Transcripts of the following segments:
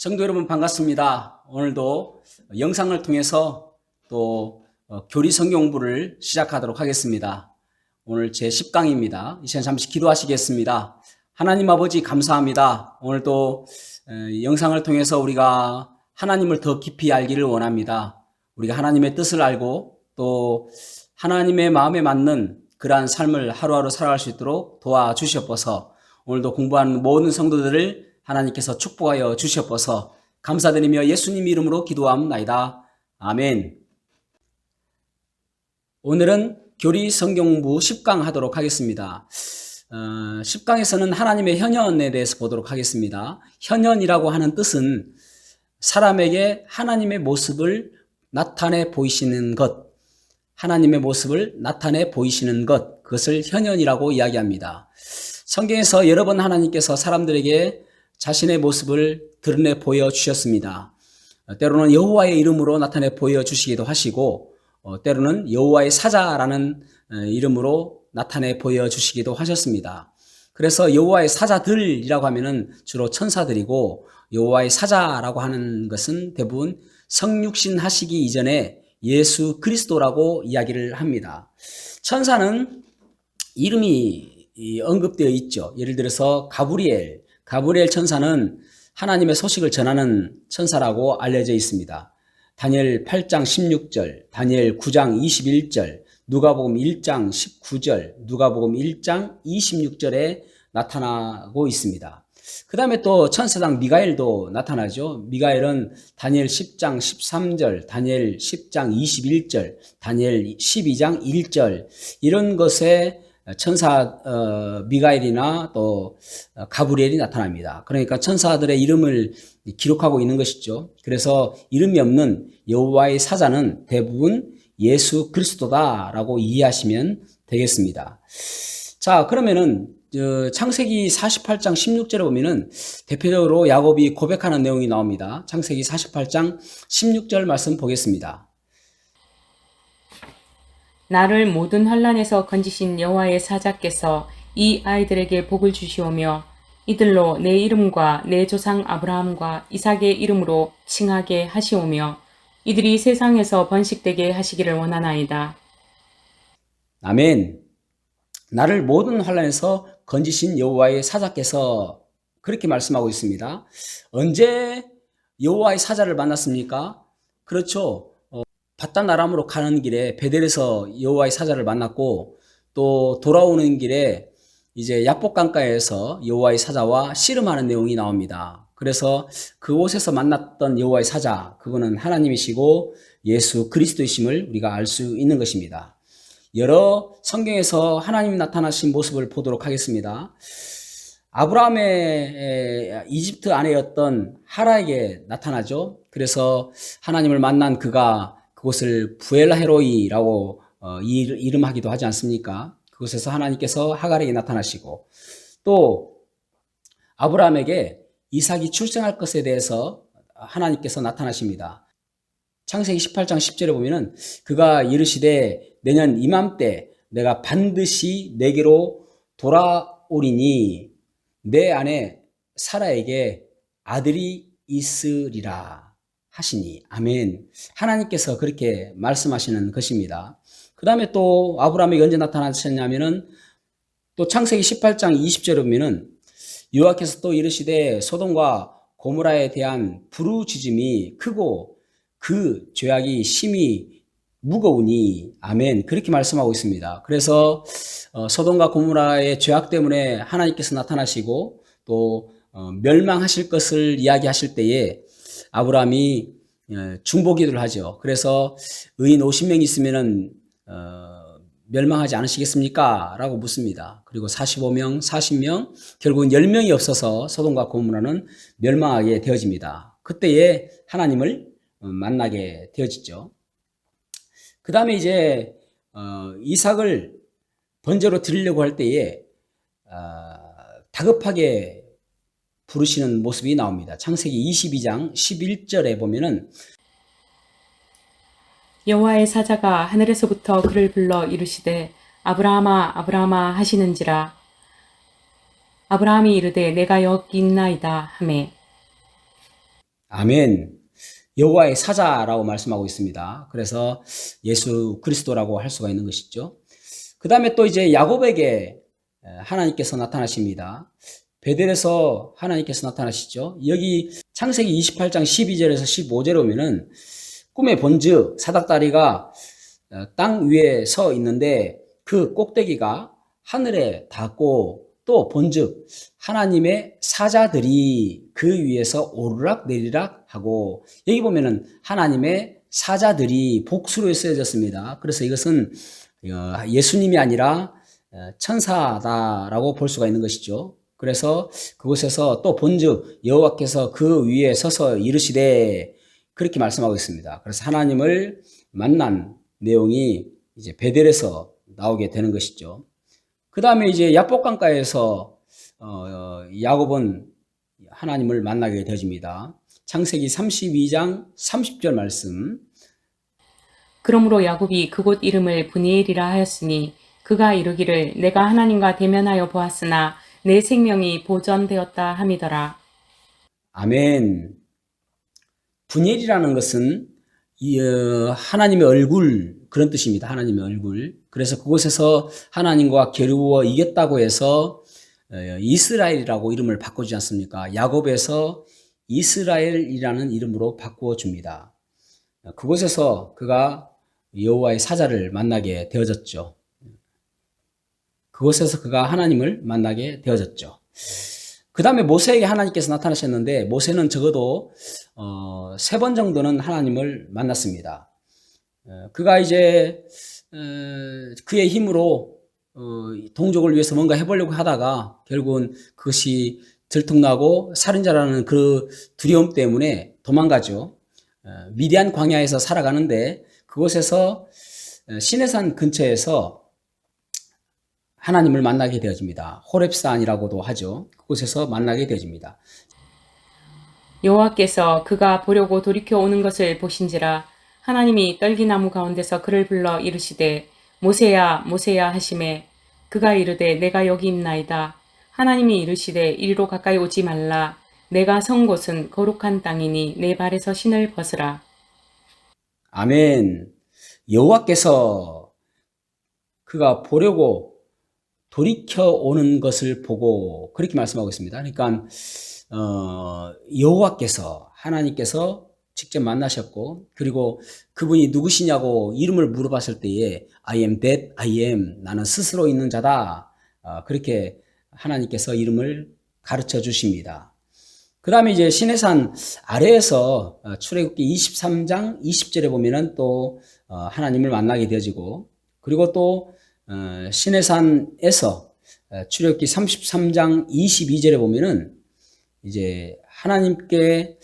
성도 여러분 반갑습니다. 오늘도 영상을 통해서 또 교리 성경 공부를 시작하도록 하겠습니다. 오늘 제 10강입니다. 이 시간 잠시 기도하시겠습니다. 하나님 아버지 감사합니다. 오늘도 영상을 통해서 우리가 하나님을 더 깊이 알기를 원합니다. 우리가 하나님의 뜻을 알고 또 하나님의 마음에 맞는 그러한 삶을 하루하루 살아갈 수 있도록 도와주시옵소서. 오늘도 공부하는 모든 성도들을 하나님께서 축복하여 주시옵소서. 감사드리며 예수님 이름으로 기도합나이다. 아멘. 오늘은 교리 성경공부 10강 하도록 하겠습니다. 10강에서는 하나님의 현현에 대해서 보도록 하겠습니다. 현현이라고 하는 뜻은 사람에게 하나님의 모습을 나타내 보이시는 것, 하나님의 모습을 나타내 보이시는 것, 그것을 현현이라고 이야기합니다. 성경에서 여러 번 하나님께서 사람들에게 자신의 모습을 드러내 보여주셨습니다. 때로는 여호와의 이름으로 나타내 보여주시기도 하시고 때로는 여호와의 사자라는 이름으로 나타내 보여주시기도 하셨습니다. 그래서 여호와의 사자들이라고 하면은 주로 천사들이고 여호와의 사자라고 하는 것은 대부분 성육신 하시기 이전에 예수 그리스도라고 이야기를 합니다. 천사는 이름이 언급되어 있죠. 예를 들어서 가브리엘 천사는 하나님의 소식을 전하는 천사라고 알려져 있습니다. 다니엘 8장 16절, 다니엘 9장 21절, 누가복음 1장 19절, 누가복음 1장 26절에 나타나고 있습니다. 그 다음에 또 천사장 미가엘도 나타나죠. 미가엘은 다니엘 10장 13절, 다니엘 10장 21절, 다니엘 12장 1절 이런 것에 천사 미가엘이나 또 가브리엘이 나타납니다. 그러니까 천사들의 이름을 기록하고 있는 것이죠. 그래서 이름이 없는 여호와의 사자는 대부분 예수 그리스도다라고 이해하시면 되겠습니다. 자, 그러면은 창세기 48장 16절에 보면은 대표적으로 야곱이 고백하는 내용이 나옵니다. 창세기 48장 16절 말씀 보겠습니다. 나를 모든 환난에서 건지신 여호와의 사자께서 이 아이들에게 복을 주시오며 이들로 내 이름과 내 조상 아브라함과 이삭의 이름으로 칭하게 하시오며 이들이 세상에서 번식되게 하시기를 원하나이다. 아멘. 나를 모든 환난에서 건지신 여호와의 사자께서 그렇게 말씀하고 있습니다. 언제 여호와의 사자를 만났습니까? 그렇죠. 바단 아람으로 가는 길에 베델에서 여호와의 사자를 만났고 또 돌아오는 길에 이제 야복 강가에서 여호와의 사자와 씨름하는 내용이 나옵니다. 그래서 그곳에서 만났던 여호와의 사자, 그분은 하나님이시고 예수 그리스도이심을 우리가 알 수 있는 것입니다. 여러 성경에서 하나님이 나타나신 모습을 보도록 하겠습니다. 아브라함의 이집트 아내였던 하라에게 나타나죠. 그래서 하나님을 만난 그가 그곳을 부엘라헤로이라고 이름하기도 하지 않습니까? 그곳에서 하나님께서 하갈에게 나타나시고 또 아브라함에게 이삭이 출생할 것에 대해서 하나님께서 나타나십니다. 창세기 18장 10절에 보면은 그가 이르시되 내년 이맘때 내가 반드시 내게로 돌아오리니 내 아내 사라에게 아들이 있으리라 하시니 아멘. 하나님께서 그렇게 말씀하시는 것입니다. 그 다음에 또 아브라함에게 언제 나타나셨냐면은 또 창세기 18장 20절에 보면은 여호와께서 또 이르시되 소돔과 고모라에 대한 부르짖음이 크고 그 죄악이 심히 무거우니 아멘. 그렇게 말씀하고 있습니다. 그래서 소돔과 고모라의 죄악 때문에 하나님께서 나타나시고 또 멸망하실 것을 이야기하실 때에 아브라함이 중보기도를 하죠. 그래서 의인 50명 있으면은 멸망하지 않으시겠습니까? 라고 묻습니다. 그리고 45명, 40명, 결국은 10명이 없어서 소돔과 고모라는 멸망하게 되어집니다. 그때에 하나님을 만나게 되어지죠. 그 다음에 이제 이삭을 번제로 드리려고 할 때에 다급하게 부르시는 모습이 나옵니다. 창세기 22장 11절에 보면은 여호와의 사자가 하늘에서부터 그를 불러 이르시되 아브라함아 아브라함아 하시는지라 아브라함이 이르되 내가 여기 있나이다 하매 아멘. 여호와의 사자라고 말씀하고 있습니다. 그래서 예수 그리스도라고 할 수가 있는 것이죠. 그 다음에 또 이제 야곱에게 하나님께서 나타나십니다. 베델에서 하나님께서 나타나시죠. 여기 창세기 28장 12절에서 15절에 보면은 꿈에 본즉 사닥다리가 땅 위에 서 있는데 그 꼭대기가 하늘에 닿고 또 본즉 하나님의 사자들이 그 위에서 오르락 내리락 하고, 여기 보면은 하나님의 사자들이 복수로 쓰여졌습니다. 그래서 이것은 예수님이 아니라 천사다라고 볼 수가 있는 것이죠. 그래서 그곳에서 또 본즉 여호와께서 그 위에 서서 이르시되, 그렇게 말씀하고 있습니다. 그래서 하나님을 만난 내용이 이제 베델에서 나오게 되는 것이죠. 그 다음에 이제 야복강가에서 야곱은 하나님을 만나게 되어집니다. 창세기 32장 30절 말씀. 그러므로 야곱이 그곳 이름을 브니엘이라 하였으니 그가 이르기를 내가 하나님과 대면하여 보았으나 내 생명이 보전되었다 함이더라. 아멘. 분엘이라는 것은 하나님의 얼굴, 그런 뜻입니다. 하나님의 얼굴. 그래서 그곳에서 하나님과 겨루어 이겼다고 해서 이스라엘이라고 이름을 바꾸지 않습니까? 야곱에서 이스라엘이라는 이름으로 바꾸어 줍니다. 그곳에서 그가 여호와의 사자를 만나게 되어졌죠. 그곳에서 그가 하나님을 만나게 되어졌죠. 그 다음에 모세에게 하나님께서 나타나셨는데, 모세는 적어도 3번 정도는 하나님을 만났습니다. 그가 이제 그의 힘으로 동족을 위해서 뭔가 해보려고 하다가 결국은 그것이 들통나고 살인자라는 그 두려움 때문에 도망가죠. 미디안 광야에서 살아가는데 그곳에서 시내산 근처에서 하나님을 만나게 되어집니다. 호렙산이라고도 하죠. 그곳에서 만나게 되어집니다. 여호와께서 그가 보려고 돌이켜 오는 것을 보신지라 하나님이 떨기나무 가운데서 그를 불러 이르시되 모세야 모세야 하시매 그가 이르되 내가 여기 있나이다. 하나님이 이르시되 이리로 가까이 오지 말라. 내가 선 곳은 거룩한 땅이니 내 발에서 신을 벗으라. 아멘. 여호와께서 그가 보려고 돌이켜 오는 것을 보고, 그렇게 말씀하고 있습니다. 그러니까 여호와께서, 하나님께서 직접 만나셨고, 그리고 그분이 누구시냐고 이름을 물어봤을 때에 I am that I am, 나는 스스로 있는 자다, 그렇게 하나님께서 이름을 가르쳐 주십니다. 그 다음에 이제 시내산 아래에서 출애굽기 23장 20절에 보면은 또 하나님을 만나게 되어지고, 그리고 또 시내산에서 출애굽기 33장 22절에 보면은 이제 하나님께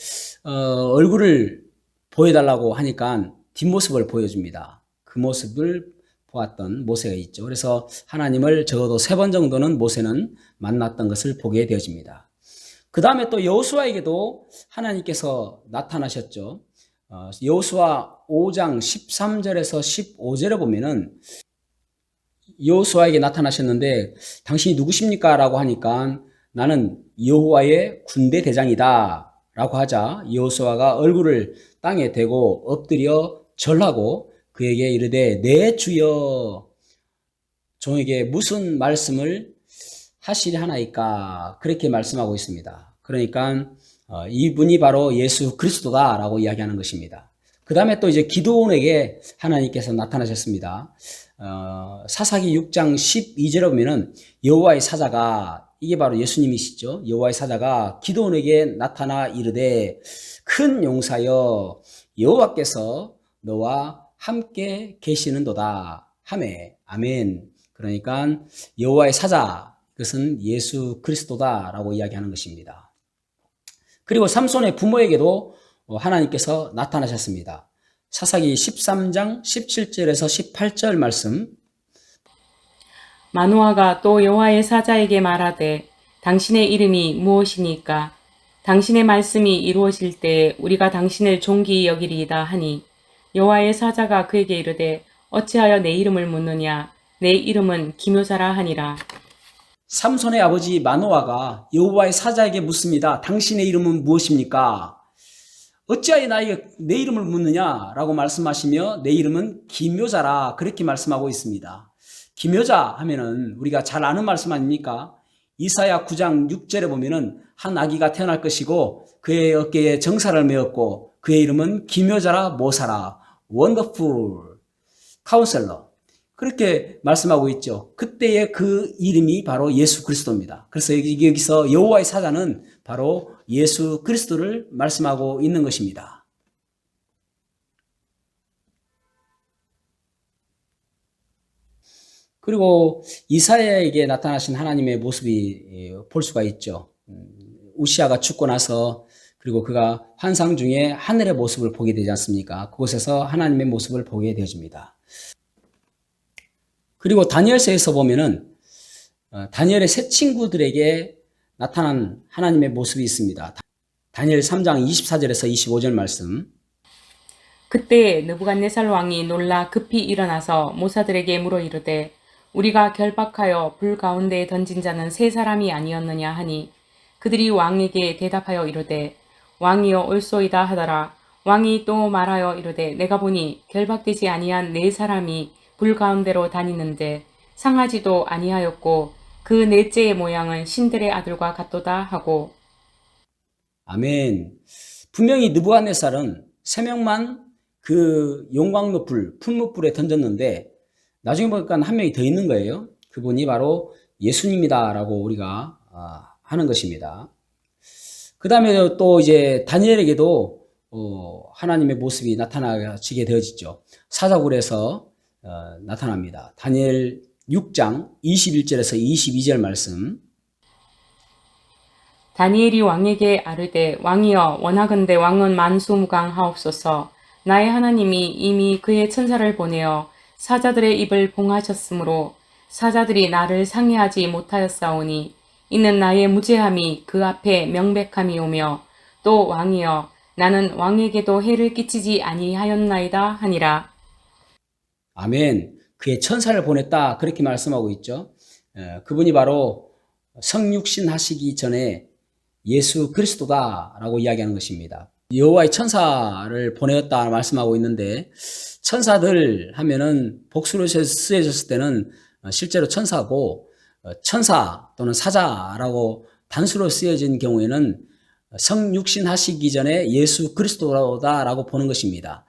얼굴을 보여달라고 하니까 뒷모습을 보여줍니다. 그 모습을 보았던 모세가 있죠. 그래서 하나님을 적어도 3번 정도는 모세는 만났던 것을 보게 되어집니다. 그 다음에 또 여호수아에게도 하나님께서 나타나셨죠. 여호수아 5장 13절에서 15절에 보면은 여호수아에게 나타나셨는데 당신이 누구십니까? 라고 하니까 나는 여호와의 군대 대장이다 라고 하자 여호수아가 얼굴을 땅에 대고 엎드려 절하고 그에게 이르되 내 주여 종에게 무슨 말씀을 하시리 하나이까, 그렇게 말씀하고 있습니다. 그러니까 이분이 바로 예수 그리스도다 라고 이야기하는 것입니다. 그 다음에 또 이제 기드온에게 하나님께서 나타나셨습니다. 사사기 6장 12절에 보면은 여호와의 사자가, 이게 바로 예수님이시죠. 여호와의 사자가 기드온에게 나타나 이르되 큰 용사여 여호와께서 너와 함께 계시는도다 하매. 아멘. 그러니까 여호와의 사자, 그것은 예수 그리스도다라고 이야기하는 것입니다. 그리고 삼손의 부모에게도 하나님께서 나타나셨습니다. 사사기 13장 17절에서 18절 말씀. 마노아가 또 여호와의 사자에게 말하되 당신의 이름이 무엇이니까? 당신의 말씀이 이루어질 때 우리가 당신을 존귀히 여기리이다 하니 여호와의 사자가 그에게 이르되 어찌하여 내 이름을 묻느냐? 내 이름은 기묘자라 하니라. 삼손의 아버지 마노아가 여호와의 사자에게 묻습니다. 당신의 이름은 무엇입니까? 어찌하여 나에게 내 이름을 묻느냐라고 말씀하시며 내 이름은 기묘자라 그렇게 말씀하고 있습니다. 기묘자 하면은 우리가 잘 아는 말씀 아닙니까? 이사야 9장 6절에 보면은 한 아기가 태어날 것이고 그의 어깨에 정사를 메었고 그의 이름은 기묘자라 모사라 원더풀 카운셀러 그렇게 말씀하고 있죠. 그때의 그 이름이 바로 예수 그리스도입니다. 그래서 여기서 여호와의 사자는 바로 예수 그리스도를 말씀하고 있는 것입니다. 그리고 이사야에게 나타나신 하나님의 모습이 볼 수가 있죠. 우시아가 죽고 나서 그리고 그가 환상 중에 하늘의 모습을 보게 되지 않습니까? 그곳에서 하나님의 모습을 보게 되어집니다. 그리고 다니엘서에서 보면은 다니엘의 세 친구들에게 나타난 하나님의 모습이 있습니다. 다니엘 3장 24절에서 25절 말씀. 그때 느부갓네살 왕이 놀라 급히 일어나서 모사들에게 물어 이르되 우리가 결박하여 불 가운데에 던진 자는 세 사람이 아니었느냐 하니 그들이 왕에게 대답하여 이르되 왕이여 옳소이다 하더라. 왕이 또 말하여 이르되 내가 보니 결박되지 아니한 네 사람이 불 가운데로 다니는데 상하지도 아니하였고 그 넷째의 모양은 신들의 아들과 같도다 하고. 아멘. 분명히 느부갓네살은 세 명만 그 용광로 불, 풀무불에 던졌는데 나중에 보니까 한 명이 더 있는 거예요. 그분이 바로 예수님이다라고 우리가 하는 것입니다. 그 다음에 또 이제 다니엘에게도 하나님의 모습이 나타나지게 되어지죠. 사자굴에서 나타납니다. 다니엘 6장 21절에서 22절 말씀. 다니엘이 왕에게 아르되 왕이여 원하건대 왕은 만수무강하옵소서. 나의 하나님이 이미 그의 천사를 보내어 사자들의 입을 봉하셨으므로 사자들이 나를 상해하지 못하였사오니 이는 나의 무죄함이 그 앞에 명백함이오며 또 왕이여 나는 왕에게도 해를 끼치지 아니하였나이다 하니라. 아멘. 그의 천사를 보냈다 그렇게 말씀하고 있죠. 그분이 바로 성육신 하시기 전에 예수 그리스도다라고 이야기하는 것입니다. 여호와의 천사를 보내었다 말씀하고 있는데 천사들 하면은 복수로 쓰여졌을 때는 실제로 천사고 천사 또는 사자라고 단수로 쓰여진 경우에는 성육신 하시기 전에 예수 그리스도다라고 보는 것입니다.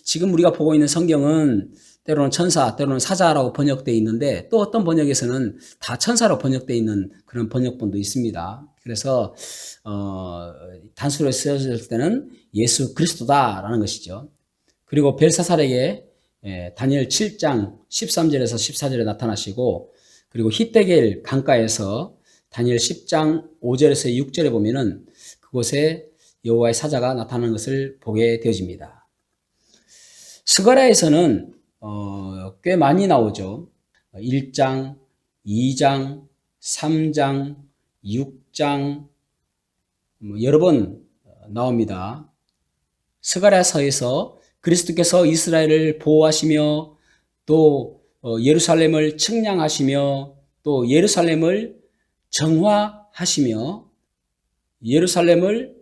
지금 우리가 보고 있는 성경은 때로는 천사, 때로는 사자라고 번역되어 있는데 또 어떤 번역에서는 다 천사로 번역되어 있는 그런 번역본도 있습니다. 그래서 단수로 쓰여질 때는 예수 그리스도다라는 것이죠. 그리고 벨사살에게 다니엘 7장 13절에서 14절에 나타나시고 그리고 히데겔 강가에서 다니엘 10장 5절에서 6절에 보면은 그곳에 여호와의 사자가 나타나는 것을 보게 되어집니다. 스가랴에서는 꽤 많이 나오죠. 1장, 2장, 3장, 6장 여러 번 나옵니다. 스가랴서에서 그리스도께서 이스라엘을 보호하시며 또 예루살렘을 측량하시며 또 예루살렘을 정화하시며 예루살렘을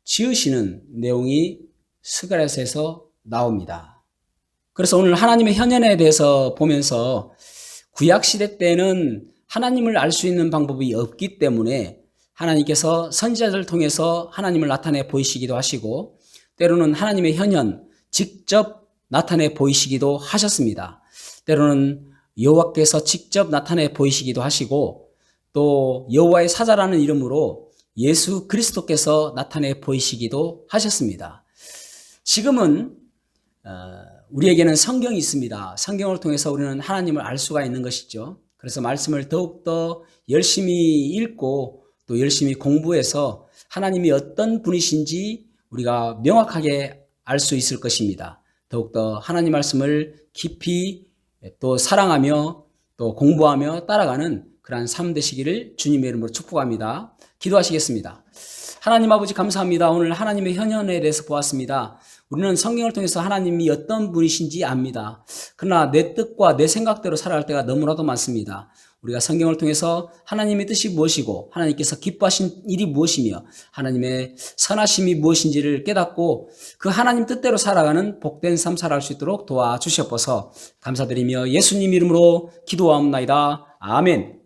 지으시는 내용이 스가랴서에서 나옵니다. 그래서 오늘 하나님의 현현에 대해서 보면서 구약시대 때는 하나님을 알 수 있는 방법이 없기 때문에 하나님께서 선지자들을 통해서 하나님을 나타내 보이시기도 하시고 때로는 하나님의 현현 직접 나타내 보이시기도 하셨습니다. 때로는 여호와께서 직접 나타내 보이시기도 하시고 또 여호와의 사자라는 이름으로 예수 그리스도께서 나타내 보이시기도 하셨습니다. 지금은 우리에게는 성경이 있습니다. 성경을 통해서 우리는 하나님을 알 수가 있는 것이죠. 그래서 말씀을 더욱더 열심히 읽고 또 열심히 공부해서 하나님이 어떤 분이신지 우리가 명확하게 알 수 있을 것입니다. 더욱더 하나님 말씀을 깊이 또 사랑하며 또 공부하며 따라가는 그러한 삶 되시기를 주님의 이름으로 축복합니다. 기도하시겠습니다. 하나님 아버지 감사합니다. 오늘 하나님의 현현에 대해서 보았습니다. 우리는 성경을 통해서 하나님이 어떤 분이신지 압니다. 그러나 내 뜻과 내 생각대로 살아갈 때가 너무나도 많습니다. 우리가 성경을 통해서 하나님의 뜻이 무엇이고 하나님께서 기뻐하신 일이 무엇이며 하나님의 선하심이 무엇인지를 깨닫고 그 하나님 뜻대로 살아가는 복된 삶 살아갈 수 있도록 도와주시옵소서. 감사드리며 예수님 이름으로 기도하옵나이다. 아멘.